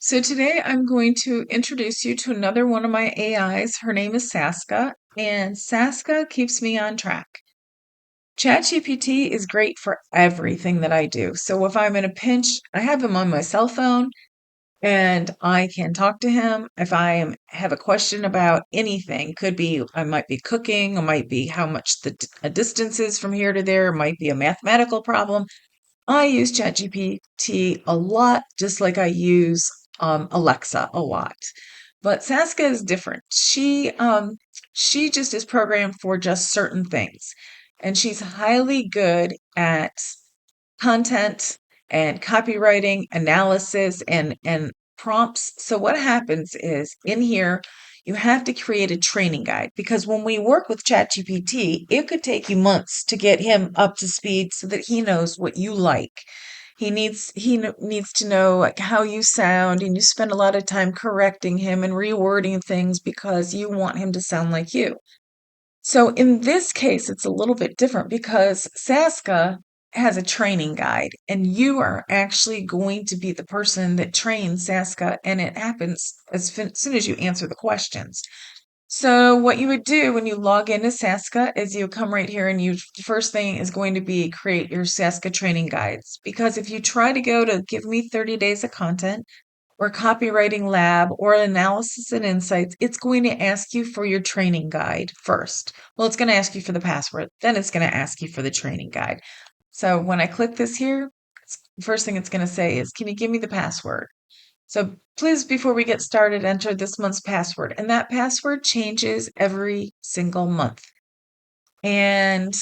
So today I'm going to introduce you to another one of my AIs. Her name is Saska, and Saska keeps me on track. ChatGPT is great for everything that I do. So if I'm in a pinch, I have him on my cell phone and I can talk to him. If have a question about anything, could be I might be cooking, it might be how much a distance is from here to there, it might be a mathematical problem. I use ChatGPT a lot, just like I use Alexa a lot. But Saska is different. She just is programmed for just certain things, and she's highly good at content and copywriting analysis and prompts. So what happens is in here you have to create a training guide because when we work with ChatGPT, it could take you months to get him up to speed so that he knows what you like. Needs to know like how you sound, and you spend a lot of time correcting him and rewording things because you want him to sound like you. So in this case, it's a little bit different because Saska has a training guide, and you are actually going to be the person that trains Saska, and it happens soon as you answer the questions. So what you would do when you log into Saska is you come right here and the first thing is going to be create your Saska training guides. Because if you try to go to give me 30 days of content, or copywriting lab or analysis and insights, it's going to ask you for your training guide first. Well, it's going to ask you for the password, then it's going to ask you for the training guide. So when I click this here, the first thing it's going to say is, can you give me the password? So please, before we get started, enter this month's password. And that password changes every single month. And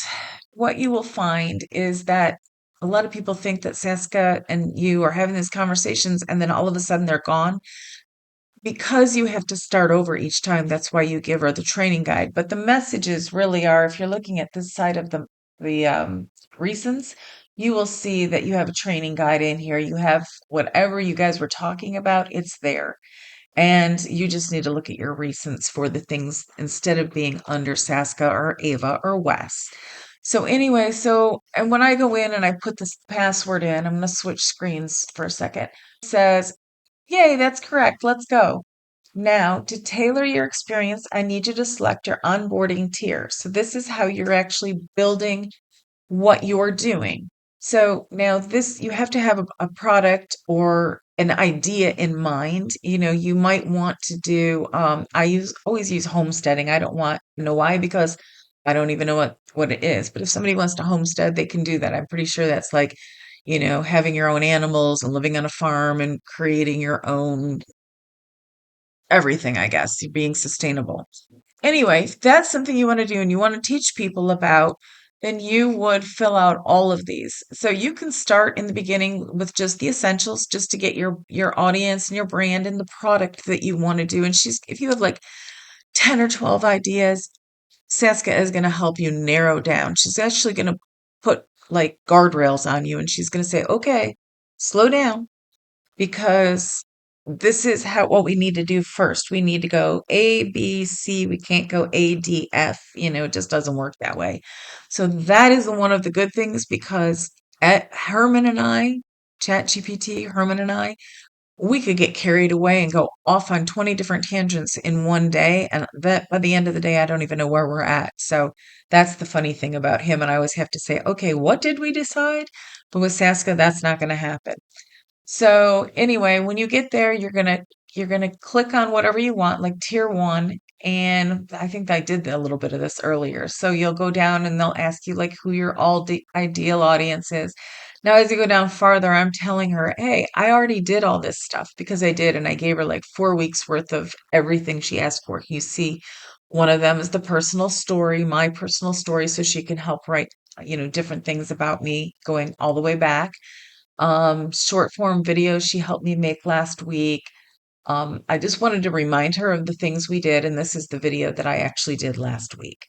what you will find is that a lot of people think that Saska and you are having these conversations and then all of a sudden they're gone because you have to start over each time. That's why you give her the training guide. But the messages really are, if you're looking at this side of the recents, you will see that you have a training guide in here. You have whatever you guys were talking about, it's there. And you just need to look at your recents for the things instead of being under Saska or Ava or Wes. So anyway, and when I go in and I put this password in, I'm going to switch screens for a second. It says, yay, that's correct. Let's go. Now, to tailor your experience, I need you to select your onboarding tier. So this is how you're actually building what you're doing. So now you have to have a product or an idea in mind. You might want to do, always use homesteading. I don't want, why? Because I don't even know what it is. But if somebody wants to homestead, they can do that. I'm pretty sure that's like, having your own animals and living on a farm and creating your own everything, I guess, being sustainable. Anyway, if that's something you want to do and you want to teach people about, then you would fill out all of these. So you can start in the beginning with just the essentials, just to get your audience and your brand and the product that you want to do. And if you have like 10 or 12 ideas, Saska is going to help you narrow down. She's actually going to put like guardrails on you, and she's going to say, okay, slow down, because this is what we need to do first. We need to go A, B, C. We can't go A, D, F. It just doesn't work that way. So that is one of the good things, because Herman and I, ChatGPT, Herman and I, we could get carried away and go off on 20 different tangents in one day. And that by the end of the day, I don't even know where we're at. So that's the funny thing about him. And I always have to say, okay, what did we decide? But with Saska, that's not going to happen. So anyway, when you get there, you're gonna click on whatever you want, like tier one. And I think I did a little bit of this earlier. So you'll go down and they'll ask you like who your ideal audience is. Now, as you go down farther, I'm telling her, hey, I already did all this stuff because I did, and I gave her like 4 weeks worth of everything she asked for. You see, one of them is the personal story, my personal story, so she can help write, different things about me going all the way back. Short form videos she helped me make last week. I just wanted to remind her of the things we did, and this is the video that I actually did last week.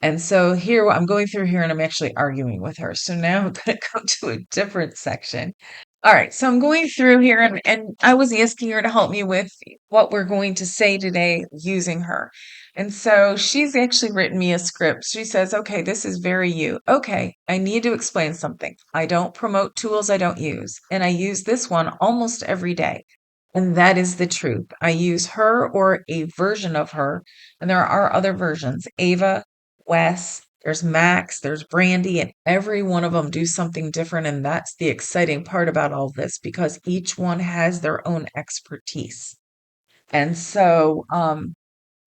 And so here I'm going through here and I'm actually arguing with her. So now I'm going to go to a different section. All right, so I'm going through here, and I was asking her to help me with what we're going to say today using her. And so she's actually written me a script. She says, okay, this is very you. Okay, I need to explain something. I don't promote tools I don't use, and I use this one almost every day. And that is the truth. I use her or a version of her, and there are other versions. Ava, Wes, there's Max, there's Brandy, and every one of them do something different. And that's the exciting part about all this because each one has their own expertise. And so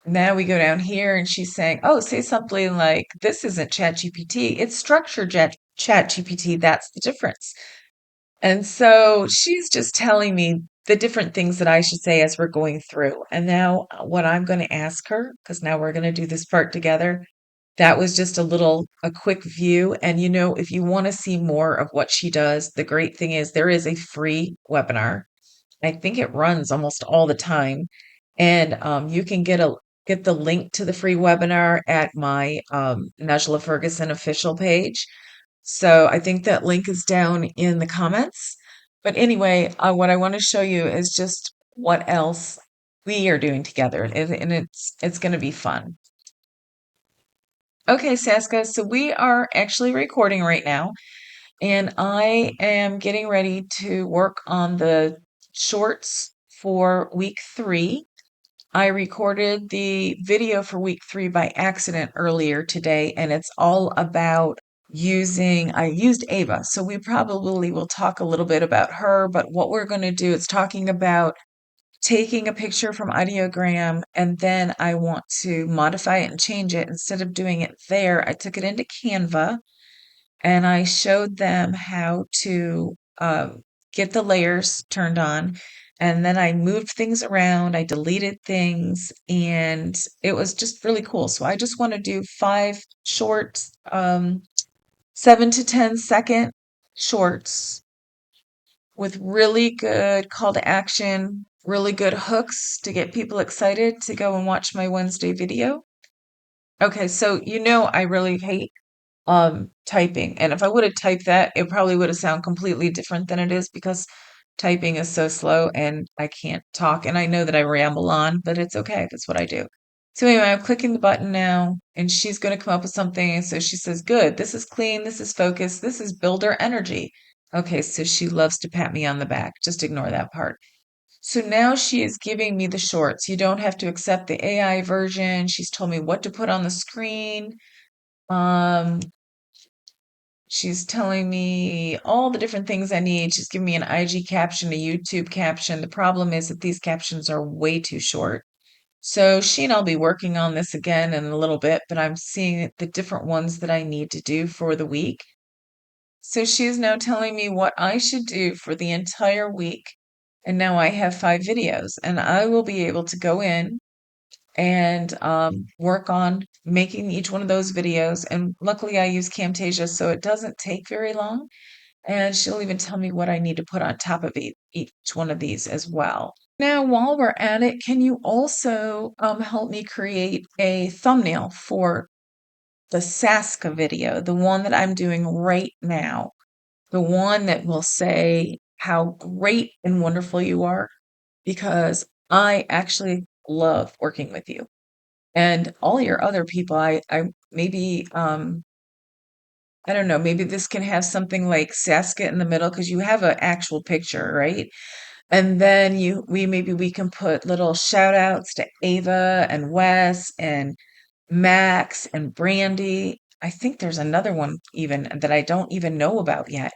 now we go down here and she's saying, oh, say something like, this isn't ChatGPT, it's structured ChatGPT. That's the difference. And so she's just telling me the different things that I should say as we're going through. And now, what I'm going to ask her, because now we're going to do this part together, that was just a quick view. And if you want to see more of what she does, the great thing is there is a free webinar. I think it runs almost all the time. And you can get the link to the free webinar at my Najla Ferguson official page. So I think that link is down in the comments. But anyway, what I want to show you is just what else we are doing together, and it's going to be fun. Okay, Saska, so we are actually recording right now, and I am getting ready to work on the shorts for week 3. I recorded the video for week 3 by accident earlier today, and it's all about I used Ava. So we probably will talk a little bit about her, but what we're going to do is talking about taking a picture from ideogram, and then I want to modify it and change it. Instead of doing it there, I took it into Canva and I showed them how to get the layers turned on. And then I moved things around, I deleted things, and it was just really cool. So I just want to do 5 short, 7 to 10 second shorts with really good call to action, really good hooks to get people excited to go and watch my Wednesday video. Okay, so I really hate typing. And if I would have typed that, it probably would have sounded completely different than it is because typing is so slow and I can't talk. And I know that I ramble on, but it's okay. That's what I do. So anyway, I'm clicking the button now and she's going to come up with something. And so she says, good, this is clean, this is focused, this is builder energy. Okay, so she loves to pat me on the back. Just ignore that part. So now she is giving me the shorts. You don't have to accept the AI version. She's told me what to put on the screen. Um, She's telling me all the different things I need. She's giving me an IG caption, a YouTube caption. The problem is that these captions are way too short. So she and I'll be working on this again in a little bit, but I'm seeing the different ones that I need to do for the week. So she's now telling me what I should do for the entire week. And now I have 5 videos, and I will be able to go in and work on making each one of those videos. And luckily, I use Camtasia, so it doesn't take very long. And she'll even tell me what I need to put on top of each one of these as well. Now, while we're at it, can you also help me create a thumbnail for the Saska video, the one that I'm doing right now, the one that will say how great and wonderful you are, because I actually love working with you. And all your other people, I maybe I don't know, maybe this can have something like Saska in the middle because you have an actual picture, right? And then we can put little shout outs to Ava and Wes and Max and Brandy. I think there's another one even that I don't even know about yet,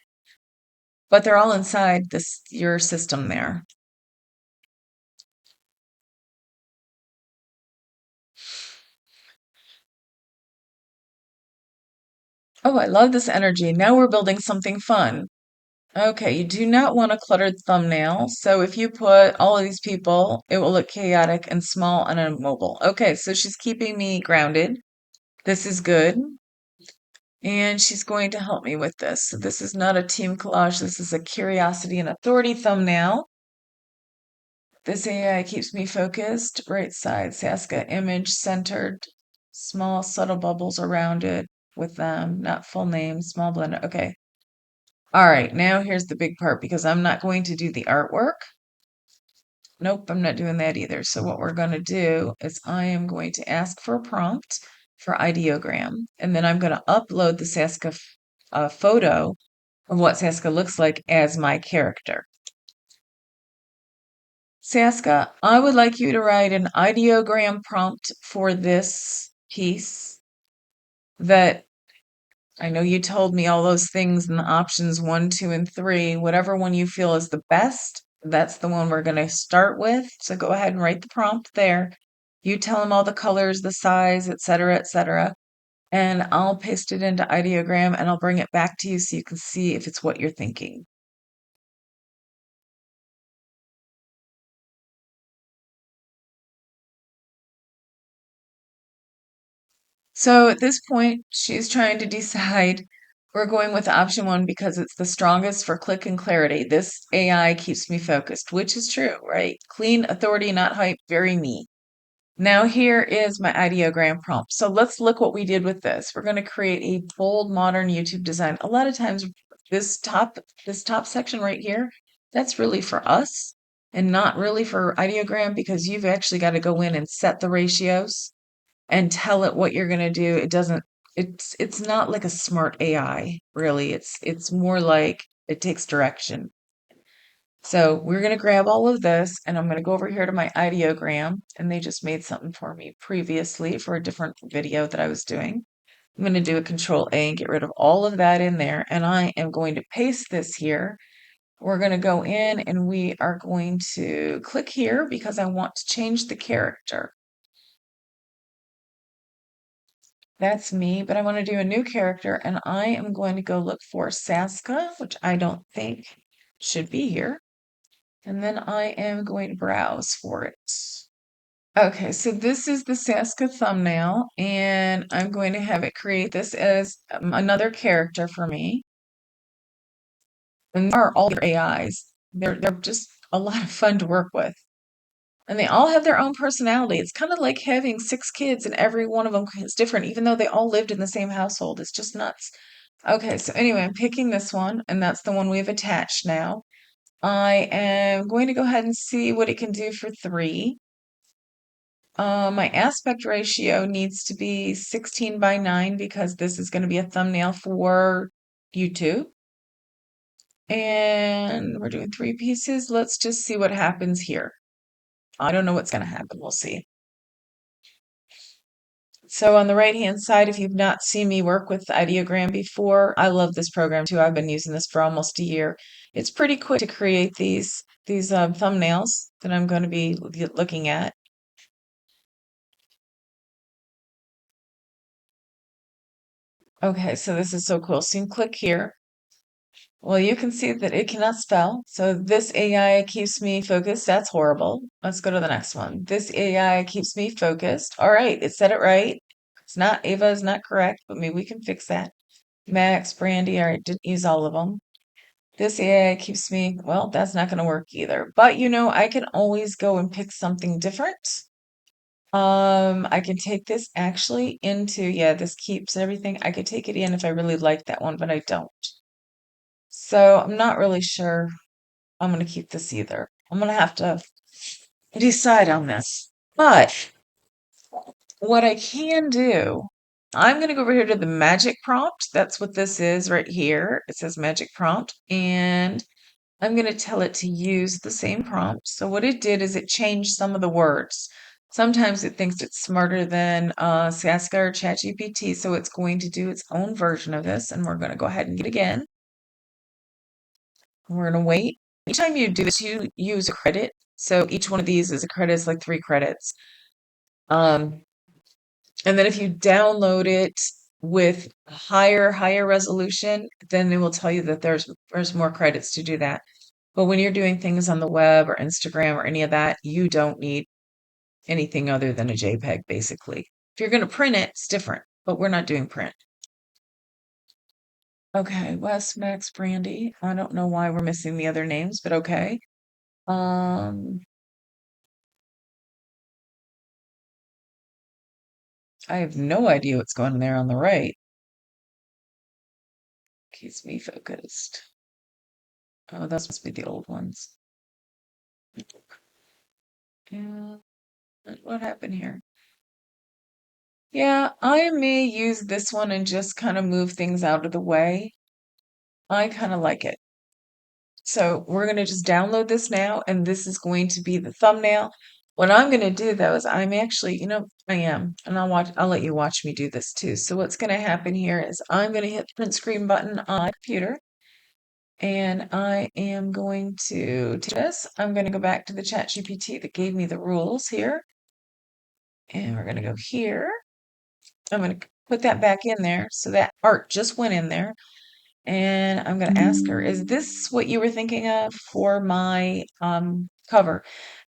but they're all inside your system there. Oh, I love this energy. Now we're building something fun. Okay, you do not want a cluttered thumbnail. So if you put all of these people, it will look chaotic and small and immobile. Okay, so she's keeping me grounded. This is good. And she's going to help me with this. So this is not a team collage. This is a curiosity and authority thumbnail. This AI keeps me focused. Right side, Saska image centered, small subtle bubbles around it with them, not full name, small blender. Okay. All right, now here's the big part because I'm not going to do the artwork. Nope, I'm not doing that either. So what we're going to do is I am going to ask for a prompt for ideogram, and then I'm going to upload the Saska photo of what Saska looks like as my character. Saska, I would like you to write an ideogram prompt for this piece that I know you told me all those things in the options one, two, and three. Whatever one you feel is the best, that's the one we're going to start with. So go ahead and write the prompt there. You tell them all the colors, the size, et cetera, and I'll paste it into ideogram and I'll bring it back to you so you can see if it's what you're thinking. So at this point, she's trying to decide. We're going with option one because it's the strongest for click and clarity. This AI keeps me focused, which is true, right? Clean, authority, not hype, very me. Now here is my ideogram prompt. So let's look what we did with this. We're going to create a bold, modern YouTube design. A lot of times this top section right here, that's really for us and not really for ideogram because you've actually got to go in and set the ratios and tell it what you're going to do. It doesn't it's not like a smart AI, really. It's more like it takes direction. So we're going to grab all of this and I'm going to go over here to my ideogram, and they just made something for me previously for a different video that I was doing. I'm going to do a control A and get rid of all of that in there, and I am going to paste this here. We're going to go in and we are going to click here because I want to change the character. That's me, but I want to do a new character, and I am going to go look for Saska, which I don't think should be here. And then I am going to browse for it. Okay, so this is the Saska thumbnail, and I'm going to have it create this as another character for me. And there are all their AIs. They're just a lot of fun to work with. And they all have their own personality. It's kind of like having six kids and every one of them is different, even though they all lived in the same household. It's just nuts. Okay, so anyway, I'm picking this one, and that's the one we've attached now. I am going to go ahead and see what it can do for three. My aspect ratio needs to be 16 by 9 because this is going to be a thumbnail for YouTube. And we're doing three pieces. Let's just see what happens here. I don't know what's going to happen. We'll see. So on the right-hand side, if you've not seen me work with Ideogram before, I love this program too. I've been using this for almost a year. It's pretty quick to create these thumbnails that I'm going to be looking at. Okay, so this is so cool. So you can click here. Well, you can see that it cannot spell. So this AI keeps me focused. That's horrible. Let's go to the next one. This AI keeps me focused. All right, it said it right. It's not, Ava is not correct, but maybe we can fix that. Max, Brandy, all right, didn't use all of them. This AI keeps me, well, that's not going to work either. But I can always go and pick something different. I can take this actually into, yeah, this keeps everything. I could take it in if I really like that one, but I don't. So I'm not really sure I'm going to keep this either. I'm going to have to decide on this. But what I can do, I'm going to go over here to the magic prompt. That's what this is right here. It says magic prompt. And I'm going to tell it to use the same prompt. So what it did is it changed some of the words. Sometimes it thinks it's smarter than Saska or ChatGPT, so it's going to do its own version of this, and we're going to go ahead and get it again. We're going to wait. Each time you do this, you use a credit. So each one of these is a credit, it's like 3 credits. Um, and then if you download it with higher resolution, then it will tell you that there's more credits to do that. But when you're doing things on the web or Instagram or any of that, you don't need anything other than a JPEG, basically. If you're going to print it, it's different, but we're not doing print. Okay, Wes, Max, Brandy. I don't know why we're missing the other names, but okay. Um, I have no idea what's going on there on the right. Keeps me focused. Oh, those must be the old ones. Yeah, what happened here? Yeah, I may use this one and just kind of move things out of the way. I kind of like it. So we're going to just download this now, and this is going to be the thumbnail. What I'm going to do though is I'm actually, I am, and I'll let you watch me do this too. So what's going to happen here is I'm going to hit the print screen button on my computer, and I am going to take this. I'm going to go back to the ChatGPT that gave me the rules here, and we're going to go here. I'm going to put that back in there. So that art just went in there. And I'm going to ask her, is this what you were thinking of for my cover?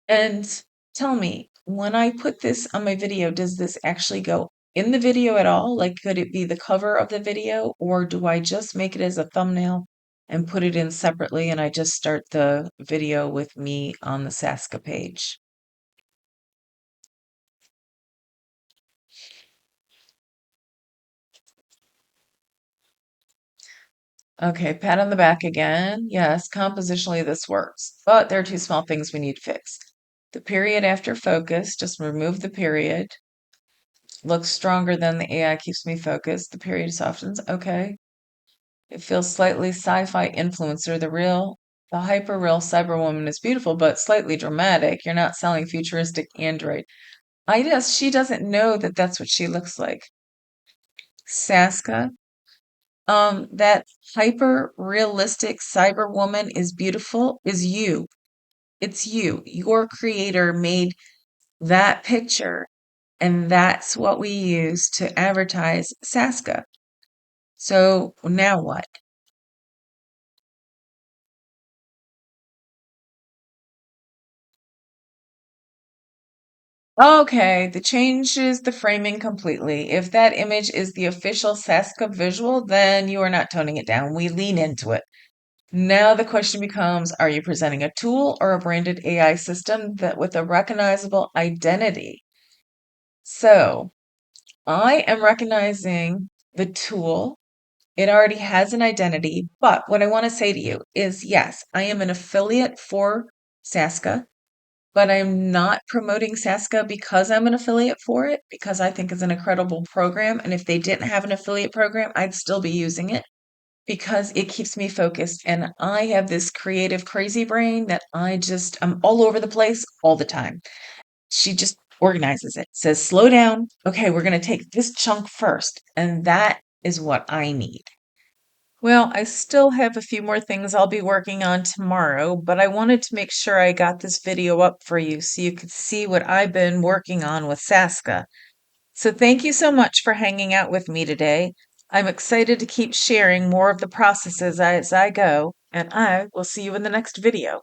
And tell me, when I put this on my video, does this actually go in the video at all? Like, could it be the cover of the video, or do I just make it as a thumbnail and put it in separately and I just start the video with me on the Saska page? Okay, pat on the back again. Yes, compositionally this works, but there are two small things we need fixed. The period after focus, just remove the period. Looks stronger than the AI keeps me focused. The period softens. Okay. It feels slightly sci-fi influencer. The hyper real cyberwoman is beautiful, but slightly dramatic. You're not selling futuristic android. She doesn't know that that's what she looks like. Saska. That hyper realistic cyber woman is beautiful, is you. It's you. Your creator made that picture, and that's what we use to advertise Saska. So now what? Okay, the changes the framing completely. If that image is the official Saska visual, then you are not toning it down. We lean into it. Now the question becomes, are you presenting a tool or a branded AI system that with a recognizable identity? So I am recognizing the tool. It already has an identity, but what I want to say to you is yes, I am an affiliate for Saska, but I'm not promoting Saska because I'm an affiliate for it, because I think it's an incredible program. And if they didn't have an affiliate program, I'd still be using it because it keeps me focused. And I have this creative, crazy brain that I'm all over the place all the time. She just organizes it, says, slow down. Okay, we're going to take this chunk first. And that is what I need. Well, I still have a few more things I'll be working on tomorrow, but I wanted to make sure I got this video up for you so you could see what I've been working on with Saska. So thank you so much for hanging out with me today. I'm excited to keep sharing more of the processes as I go, and I will see you in the next video.